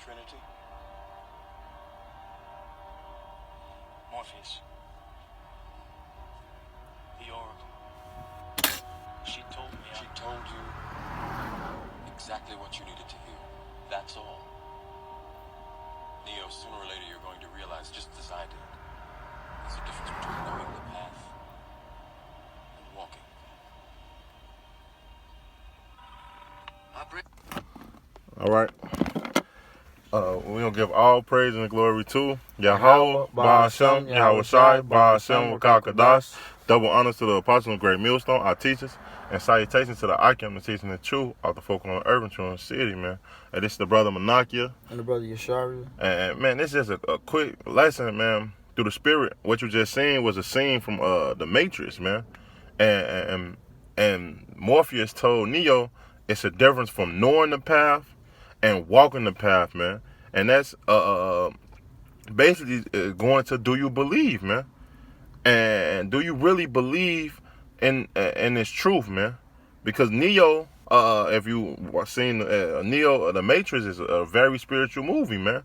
Trinity? Morpheus. The Oracle. She told me She told you exactly what you needed to hear. That's all. Neo, sooner or later you're going to realize, just as I did, there's a difference between knowing the path and walking. All right. We're going to give all praise and glory to Yahweh, Ba'ashem, Yahweh Shai, Ba'ashem, Wakakadash. Double honors to the Apostle of Great Millstone, our teachers, and salutations to the Icon, the teaching the truth of the folk on the urban true in the city, man. And this is the brother Manakia. And the brother Yesharia. And, man, this is just a quick lesson, man, through the spirit. What you just seen was a scene from The Matrix, man. And Morpheus told Neo it's a difference from knowing the path and walking the path, man. And that's basically going to, do you believe, man? And do you really believe in this truth, man? Because Neo, if you seen Neo, The Matrix is a very spiritual movie, man.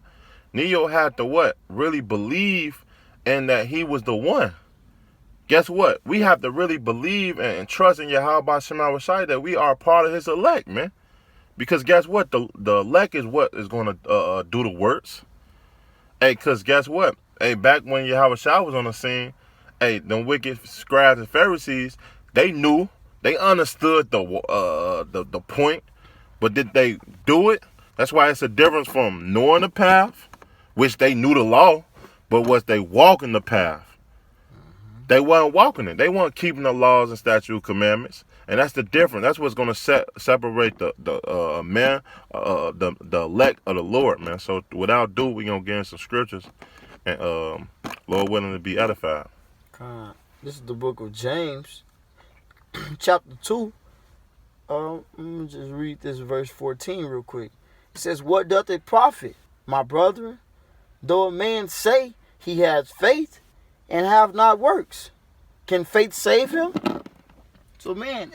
Neo had to really believe in that he was the one. Guess what? We have to really believe and trust in Yahweh Shema Shai that we are part of his elect, man. Because guess what? The elect is what is going to do the works. Hey, because guess what? Hey, back when Yahweh Shai was on the scene, hey, them wicked scribes and Pharisees, they knew, they understood the point, but did they do it? That's why it's a difference from knowing the path, which they knew the law, but was they walking the path? They weren't walking it. They weren't keeping the laws and statute commandments. And that's the difference. That's what's going to separate the elect of the Lord, man. So without ado, we're going to get in some scriptures and Lord willing to be edified. This is the book of James, chapter 2. Let me just read this verse 14 real quick. It says, "What doth it profit, my brethren, though a man say he has faith and have not works? Can faith save him?" So, man,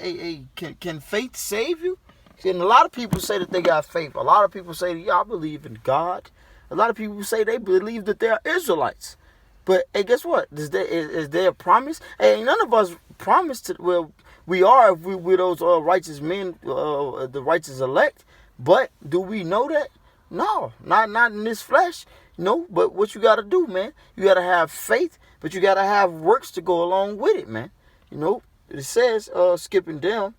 can faith save you? And a lot of people say that they got faith. A lot of people say, yeah, I believe in God. A lot of people say they believe that they're Israelites. But, hey, guess what? Is there a promise? Hey, none of us promised to, well, we are if we're those righteous men, the righteous elect. But do we know that? No, not in this flesh. No, but what you got to do, man, you got to have faith, but you got to have works to go along with it, man. You know, it says, skipping down.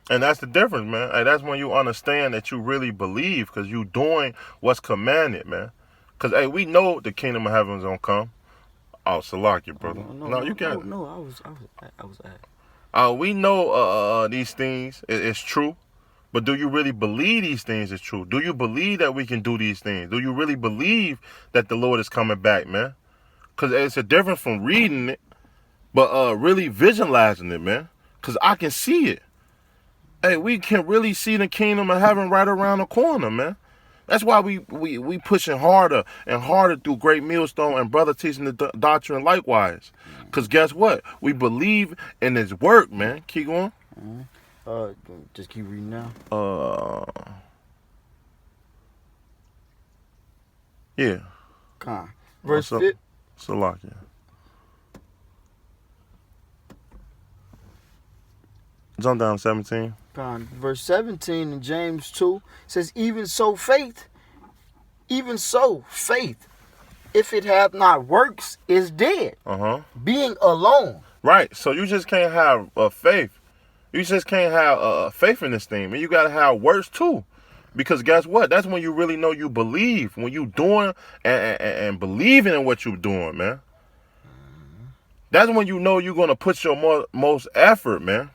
And that's the difference, man. And that's when you understand that you really believe because you doing what's commanded, man. Because, hey, we know the kingdom of heaven is going to come. Oh, Salakia, brother. No, you can't. No, I was at. We know these things is true. But do you really believe these things is true? Do you believe that we can do these things? Do you really believe that the Lord is coming back, man? Because it's a difference from reading it, but really visualizing it, man. Because I can see it. Hey, we can really see the kingdom of heaven right around the corner, man. That's why we pushing harder and harder through Great Millstone and brother teaching the doctrine likewise. Because guess what? We believe in his work, man. Keep going. Just keep reading now. Yeah. Verse 5. Salakia. Jump down 17. Verse 17 in James 2 says, even so faith, if it hath not works, is dead. Being alone. Right. So you just can't have faith. You just can't have faith in this thing, man. You got to have works too. Because guess what? That's when you really know you believe. When you doing and believing in what you're doing, man. That's when you know you're going to put your most effort, man.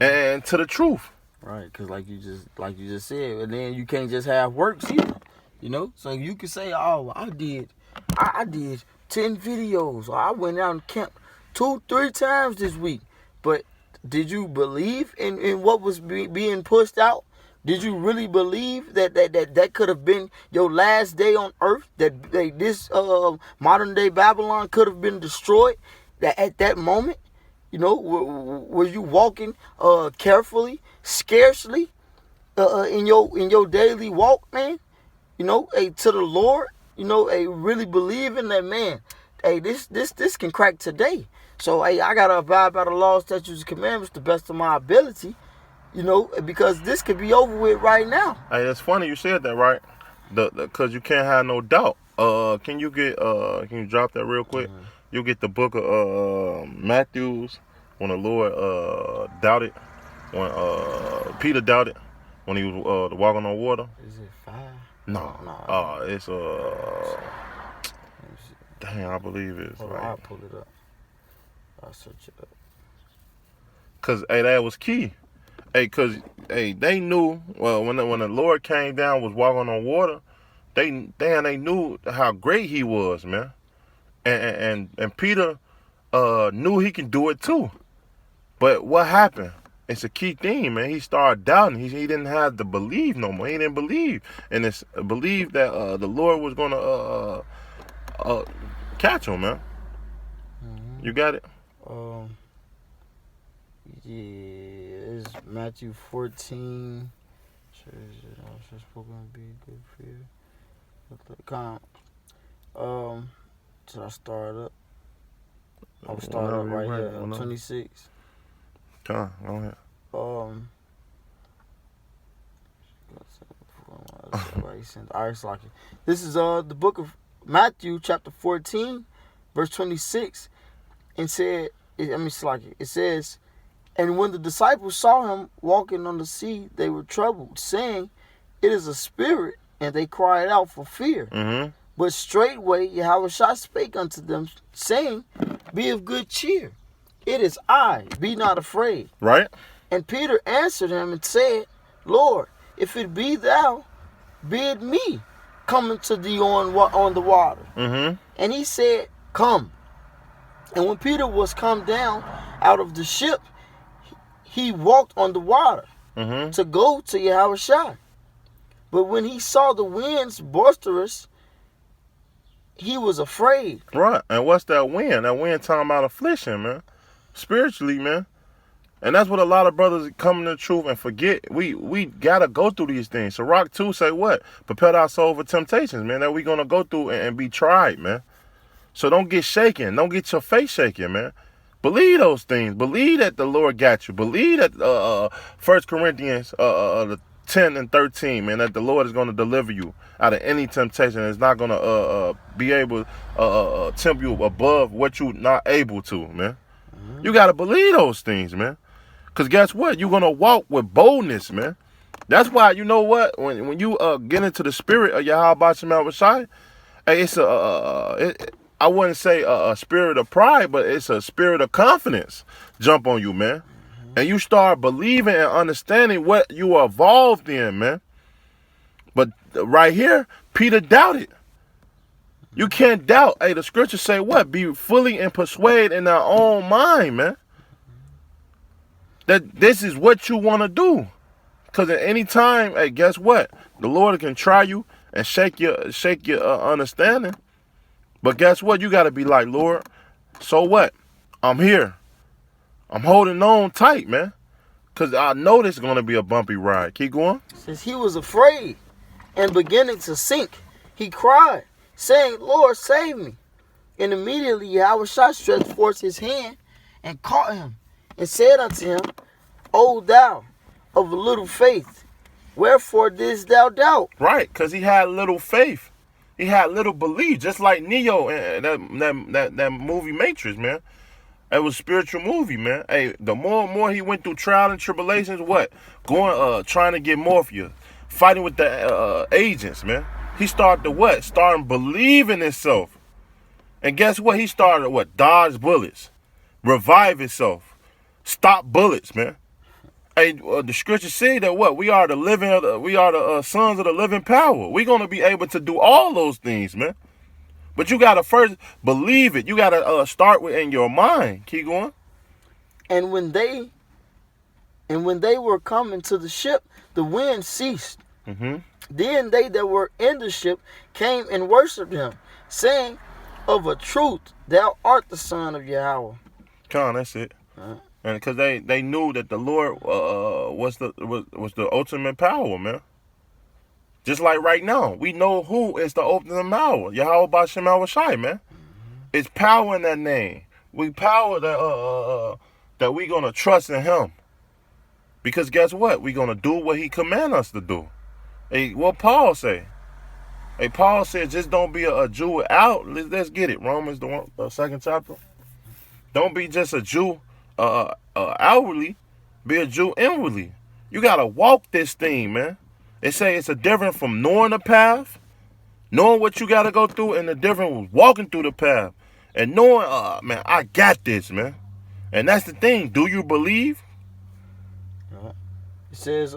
And to the truth. Right, because like you just said, and then you can't just have works either. You know? So you can say, oh, I did 10 videos, or I went out and camped 2-3 times this week. But did you believe in what was being pushed out? Did you really believe that could have been your last day on earth? That this modern day Babylon could have been destroyed at that moment? You know, were you walking carefully, scarcely in your daily walk, man? to the Lord, really believe in that man. Hey, this can crack today. So, hey, I gotta abide by the laws, statutes, and commandments to the best of my ability, because this could be over with right now. Hey, it's funny you said that, right? Because you can't have no doubt. Can you drop that real quick? Mm-hmm. You get the book of Matthews when the Lord doubted, when Peter doubted when he was walking on water. Is it 5? No. It's Let me see. dang, I believe it's Hold on, like, I'll pull it up. I'll search it up. cause that was key. Cause they knew when the Lord came down, was walking on water. They knew how great he was, man. And Peter knew he can do it too. But what happened? It's a key theme, man. He started doubting. He didn't have the belief no more. He didn't believe, and it's believe that the Lord was gonna catch him, man. Mm-hmm. You got it? Yeah, it's Matthew 14. Should spoken be good fear. Should I start up? I'll start up right here. 26. Come on, go ahead. This is the book of Matthew, chapter 14, verse 26, and said, it says, and when the disciples saw him walking on the sea, they were troubled, saying, it is a spirit, and they cried out for fear. Mm-hmm. But straightway Yahushua spake unto them, saying, be of good cheer. It is I, be not afraid. Right? And Peter answered him and said, Lord, if it be thou, bid me come unto thee on the water. Mm-hmm. And he said, come. And when Peter was come down out of the ship, he walked on the water Mm-hmm. to go to Yahushua. But when he saw the winds boisterous, he was afraid. Right. And what's that wind? That wind talking about affliction, man. Spiritually, man. And that's what a lot of brothers come to the truth and forget. We gotta go through these things. So Rock 2 say what? Prepare our soul for temptations, man, that we gonna go through and be tried, man. So don't get shaken. Don't get your face shaken, man. Believe those things. Believe that the Lord got you. Believe that 1 Corinthians 10 and 13, man, that the Lord is going to deliver you out of any temptation. It's not going to be able to tempt you above what you're not able to, man. Mm-hmm. You got to believe those things, man. Because guess what? You're going to walk with boldness, man. That's why, you know what? When you get into the spirit of Yahweh Shema Shai, it's I wouldn't say a spirit of pride, but it's a spirit of confidence jump on you, man. Mm-hmm. And you start believing and understanding what you are involved in, man. But right here, Peter doubted. You can't doubt. Hey, the scriptures say what? Be fully and persuade in our own mind, man. That this is what you want to do. Because at any time, hey, guess what? The Lord can try you and shake your understanding. But guess what? You got to be like, Lord, so what? I'm here. I'm holding on tight, man. Because I know this is going to be a bumpy ride. Keep going. Since he was afraid and beginning to sink, he cried, saying, Lord, save me. And immediately Yahushua stretched forth his hand and caught him and said unto him, O thou of little faith, wherefore didst thou doubt? Right, because he had little faith. He had little belief, just like Neo and that movie Matrix, man. It was a spiritual movie, man. Hey, the more and more he went through trial and tribulations, what? Trying to get Morpheus, fighting with the agents, man. He started to what? Starting believing himself. And guess what? He started what? Dodge bullets, revive himself, stop bullets, man. Hey, the scripture say that what? We are the sons of the living power. We're going to be able to do all those things, man. But you got to first believe it. You got to start with in your mind. Keep going. And when they were coming to the ship, the wind ceased. Mm-hmm. Then they that were in the ship came and worshipped him, saying, of a truth, thou art the Son of Yahweh. Come on, that's it. And because they knew that the Lord was the ultimate power, man. Just like right now, we know who is the opening hour. Yahweh Bashem Awashai, man. It's power in that name. We power that we gonna trust in him. Because guess what? We gonna do what he command us to do. Hey, what Paul say? Hey, Paul said, just don't be a Jew out. Let's get it. Romans, the 2nd chapter. Don't be just a Jew outwardly. Be a Jew inwardly. You got to walk this thing, man. They say it's a difference from knowing the path, knowing what you got to go through, and the difference was walking through the path. And knowing, man, I got this, man. And that's the thing. Do you believe? It says,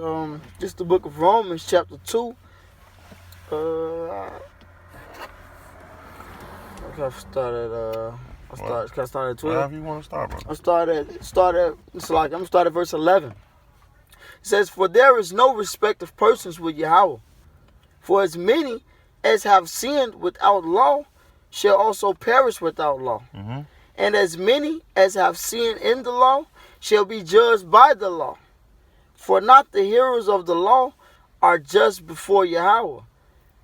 this is the book of Romans, chapter 2. I started at 12. Whatever you want to start, bro. I'm gonna start at verse 11. It says, for there is no respect of persons with Yahweh. For as many as have sinned without law shall also perish without law. Mm-hmm. And as many as have sinned in the law shall be judged by the law. For not the hearers of the law are just before Yahweh,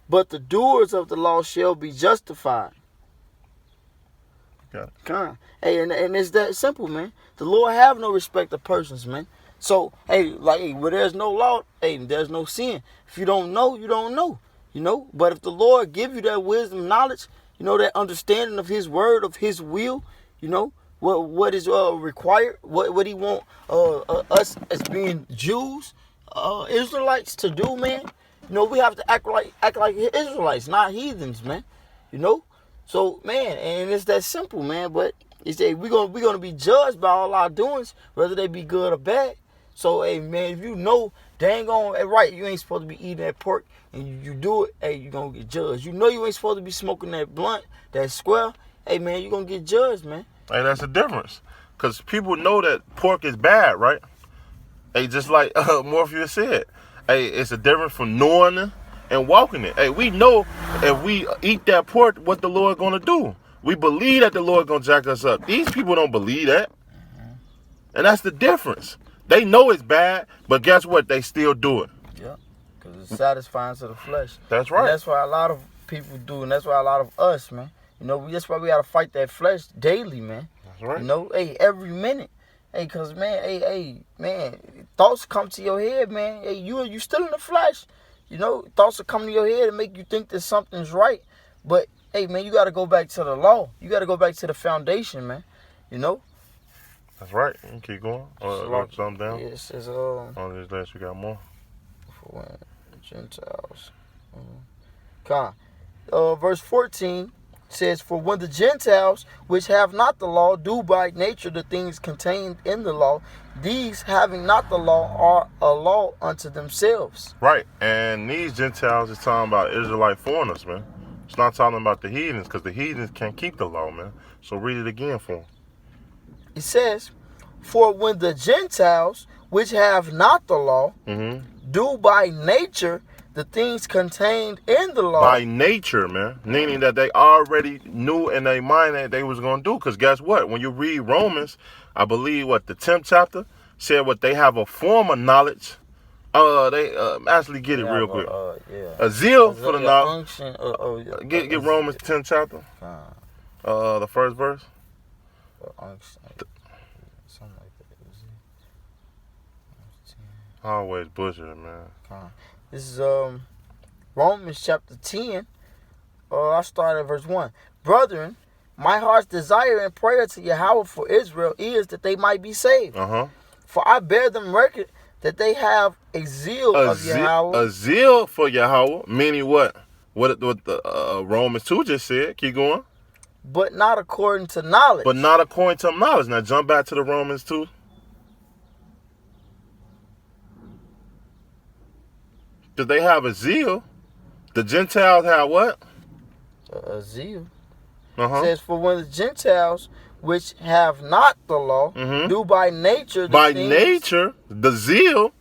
but the doers of the law shall be justified. Okay. Come. Hey, and it's that simple, man. The Lord have no respect of persons, man. So, hey, where there's no law, hey, there's no sin. If you don't know, you don't know. You know? But if the Lord give you that wisdom, knowledge, you know, that understanding of his word, of his will, you know, what is required, what he want us as being Jews, Israelites to do, man. You know, we have to act like Israelites, not heathens, man. You know? So, man, and it's that simple, man. But it's we're gonna be judged by all our doings, whether they be good or bad. So, hey, man, if you know dang on, hey, right, you ain't supposed to be eating that pork, and you do it, hey, you gonna get judged. You know you ain't supposed to be smoking that blunt, that square, hey, man, you gonna get judged, man. Hey, that's the difference. Because people know that pork is bad, right? Hey, just like Morpheus said. Hey, it's a difference from knowing it and walking it. Hey, we know if we eat that pork, what the Lord gonna do. We believe that the Lord gonna jack us up. These people don't believe that. And that's the difference. They know it's bad, but guess what? They still do it. Yeah, because it's satisfying to the flesh. That's right. And that's why a lot of people do, and that's why a lot of us, man. You know, that's why we got to fight that flesh daily, man. That's right. You know, hey, every minute. Hey, because, man, man, thoughts come to your head, man. Hey, you still in the flesh. You know, thoughts will come to your head and make you think that something's right. But, hey, man, you got to go back to the law. You got to go back to the foundation, man. You know? That's right. You can keep going. Or something down. Yeah, it says, On this list, you got more. For when Gentiles. Verse 14 says, for when the Gentiles, which have not the law, do by nature the things contained in the law, these having not the law are a law unto themselves. Right. And these Gentiles is talking about Israelite foreigners, man. It's not talking about the heathens, because the heathens can't keep the law, man. So read it again for them. It says, for when the Gentiles, which have not the law, do by nature the things contained in the law. By nature, man. Meaning that they already knew in their mind that they was going to do. Because guess what? When you read Romans, I believe, the 10th chapter, said what they have a form of knowledge. They actually get it real quick. A zeal for the knowledge. Get Romans 10th chapter. The first verse. Something like that. I always butcher it, man. This is Romans chapter 10. I start at verse 1. Brethren, my heart's desire and prayer to Yahweh for Israel is that they might be saved. For I bear them record that they have a zeal of Yahweh. A zeal for Yahweh, meaning what? What the Romans 2 just said. Keep going. But not according to knowledge. But not according to knowledge. Now jump back to the Romans 2. Because they have a zeal. The Gentiles have what? A zeal. It says, for when the Gentiles, which have not the law, do by nature the zeal.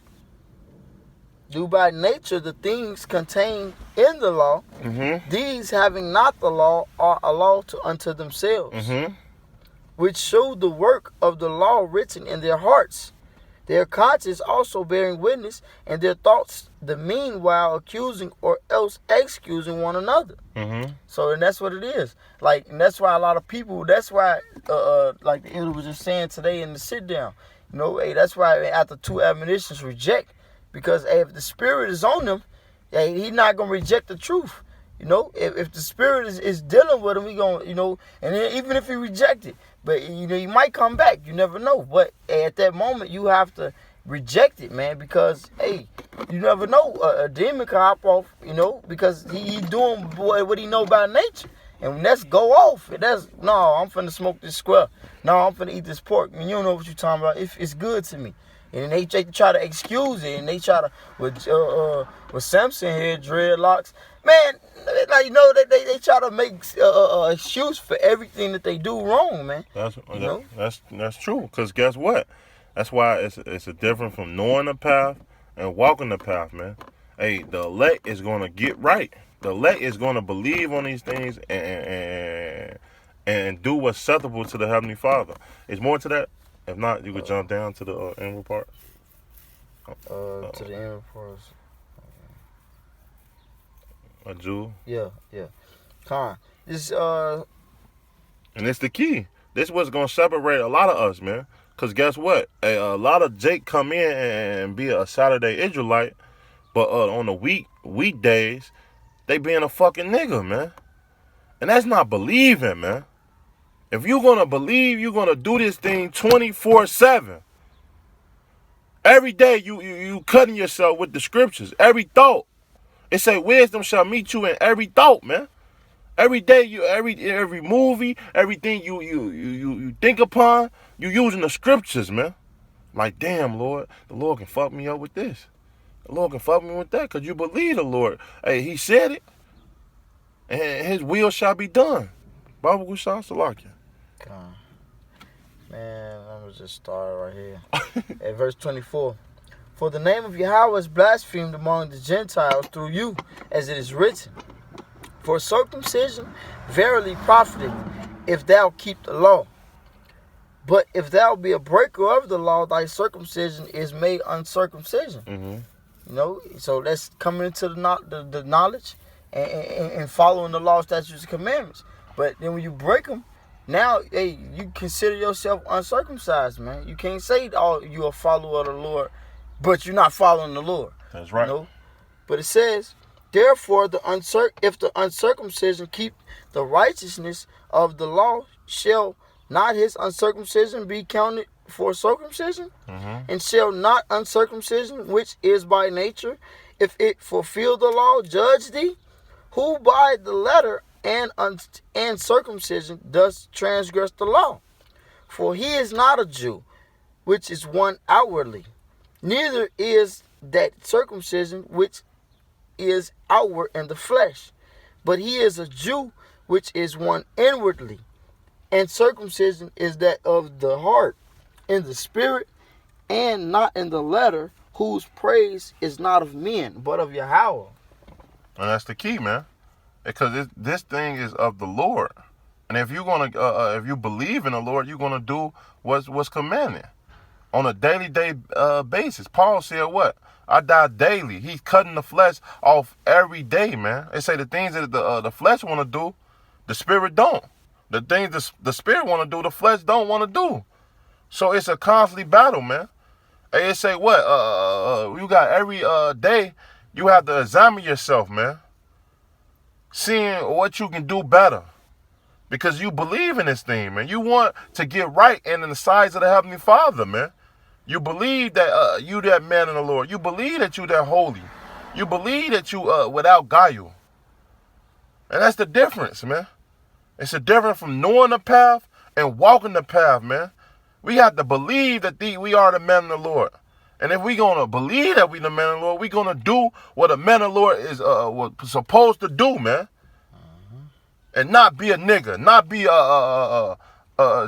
Do by nature the things contained in the law, these having not the law are a law unto themselves, which show the work of the law written in their hearts, their conscience also bearing witness, and their thoughts the meanwhile accusing or else excusing one another. Mm-hmm. So, and that's what it is. Like, and that's why a lot of people, that's why, like the elder was just saying today in the sit down, you know, hey, that's why after 2 admonitions reject, because hey, if the spirit is on them, hey, he's not going to reject the truth. You know, if the spirit is dealing with him, he going to, you know, and then even if he reject it, but, you know, he might come back. You never know. But at that moment, you have to reject it, man, because, hey, you never know. A demon can hop off, you know, because he doing what he know about nature. And let's go off. That's, no, I'm finna smoke this square. No, I'm finna eat this pork. I mean, you don't know what you're talking about. It's good to me. And they try to excuse it, and they try to with Samson here, dreadlocks, man. Like, you know, they try to make excuse for everything that they do wrong, man. That's true. Cause guess what? That's why it's a difference from knowing the path and walking the path, man. Hey, the elect is gonna get right. The elect is gonna believe on these things and do what's acceptable to the Heavenly Father. It's more to that. If not, you could jump down to the inward parts. To the inward parts. A Jew. Yeah. Con. This And it's the key. This what's gonna separate a lot of us, man. Cause guess what? A lot of Jake come in and be a Saturday Israelite, but on the weekdays, they being a fucking nigga, man. And that's not believing, man. If you're going to believe, you're going to do this thing 24/7. Every day you cutting yourself with the scriptures. Every thought. It say wisdom shall meet you in every thought, man. Every day, every movie, everything you think upon, you using the scriptures, man. Like, damn, Lord, the Lord can fuck me up with this. The Lord can fuck me with that, because you believe the Lord. Hey, he said it. And his will shall be done. Baba Gushan Salakia. Man, I'm going to just start right here. At verse 24. For the name of Yahweh is blasphemed among the Gentiles through you, as it is written. For circumcision verily profiteth, if thou keep the law. But if thou be a breaker of the law, thy circumcision is made uncircumcision. Mm-hmm. You know, so that's coming into the knowledge and following the law, statutes, and commandments. But then when you break them, now, hey, you consider yourself uncircumcised, man. You can't say, oh, you're a follower of the Lord, but you're not following the Lord. That's right. You know? But it says, therefore, if the uncircumcision keep the righteousness of the law, shall not his uncircumcision be counted for circumcision? Mm-hmm. And shall not uncircumcision, which is by nature, if it fulfill the law, judge thee? Who by the letter and circumcision does transgress the law? For he is not a Jew, which is one outwardly, neither is that circumcision which is outward in the flesh, but he is a Jew, which is one inwardly, and circumcision is that of the heart, in the spirit, and not in the letter, whose praise is not of men, but of Yahweh. And that's the key, man. Because this thing is of the Lord. And if you're gonna, if you believe in the Lord, you're gonna do what's commanded on a daily basis. Paul said, "What? I die daily." He's cutting the flesh off every day, man. They say the things that the flesh want to do, the spirit don't. The things the spirit want to do, the flesh don't want to do. So it's a constantly battle, man. Hey, it say what? You got every day. You have to examine yourself, man. Seeing what you can do better. Because you believe in this thing, man. You want to get right in the size of the Heavenly Father, man. You believe that you that man in the Lord. You believe that you that holy. You believe that you without guile. And that's the difference, man. It's a difference from knowing the path and walking the path, man. We have to believe that we are the men of the Lord. And if we're going to believe that we the men of the Lord, we're going to do what a man of the Lord is supposed to do, man. And not be a nigga, not be a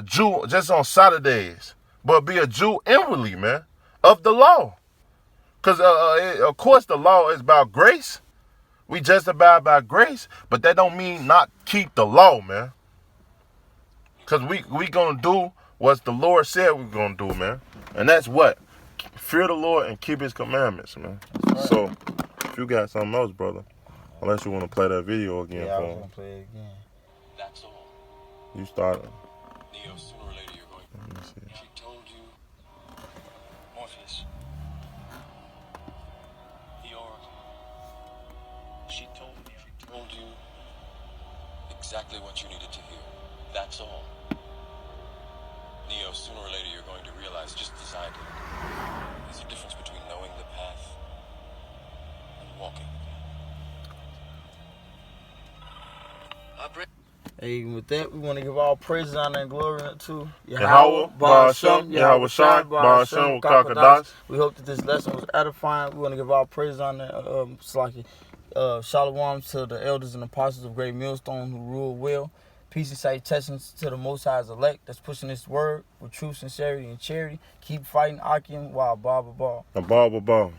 Jew just on Saturdays, but be a Jew inwardly, man, of the law. Because, of course, the law is about grace. We just about grace, but that don't mean not keep the law, man. Because we going to do what the Lord said we're going to do, man. And that's what? fear the Lord and keep His commandments, man. Right. So, if you got something else, brother, unless you want to play that video again Yeah, I for was him, gonna play it again. That's all. you started. Neo, sooner or later you're going. Let me see. She told you. Morpheus. The Oracle. She told me. She told you exactly what you needed to hear. That's all. Neo, sooner or later you're going to realize, just as I did, there's a difference between knowing the path and walking the path. Hey, with that, we want to give all praises, honor, and glory to Yahweh, Ba'ashem, Yahweh Shai, Ba'ashem, Wakakadas. We hope that this lesson was edifying. We want to give all praises, honor, shalom to the elders and apostles of Great Millstone who rule well. Peace and salutations to the Most High's elect that's pushing this word with truth, sincerity, and charity. Keep fighting Akim while Baba Ball. A ball.